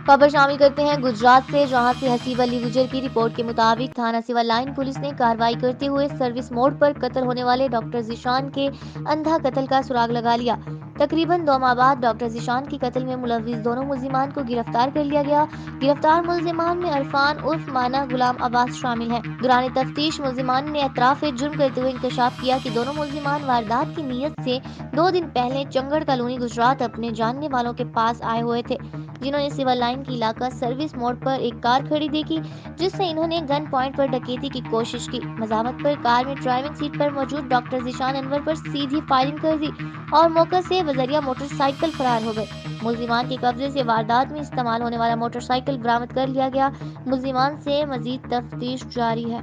خبر شامل کرتے ہیں گجرات سے، جہاں سے حسیب علی گجر کی رپورٹ کے مطابق تھانہ سول لائن پولیس نے کارروائی کرتے ہوئے سروس موڑ پر قتل ہونے والے ڈاکٹر ذیشان کے اندھا قتل کا سراغ لگا لیا۔ تقریباً 2 ماہ بعد ڈاکٹر ذیشان کے قتل میں ملوث دونوں ملزمان کو گرفتار کر لیا گیا۔ گرفتار ملزمان میں عرفان عرف مانا غلام عباس شامل ہیں۔ دوران تفتیش ملزمان نے اعتراف جرم کرتے ہوئے انکشاف کیا کہ دونوں ملزمان واردات کی نیت سے 2 دن پہلے چنگڑ کالونی گجرات اپنے جاننے والوں کے پاس آئے ہوئے تھے، جنہوں نے سول لائن کے علاقہ سروس موڑ پر ایک کار کھڑی دیکھی، جس سے انہوں نے گن پوائنٹ پر ڈکیتی کی کوشش کی۔ مزاحمت پر کار میں ڈرائیونگ سیٹ پر موجود ڈاکٹر ذیشان انور پر سیدھی فائرنگ کر دی اور موقع سے بذریعہ موٹر سائیکل فرار ہو گئے۔ ملزمان کے قبضے سے واردات میں استعمال ہونے والا موٹر سائیکل برآمد کر لیا گیا۔ ملزمان سے مزید تفتیش جاری ہے۔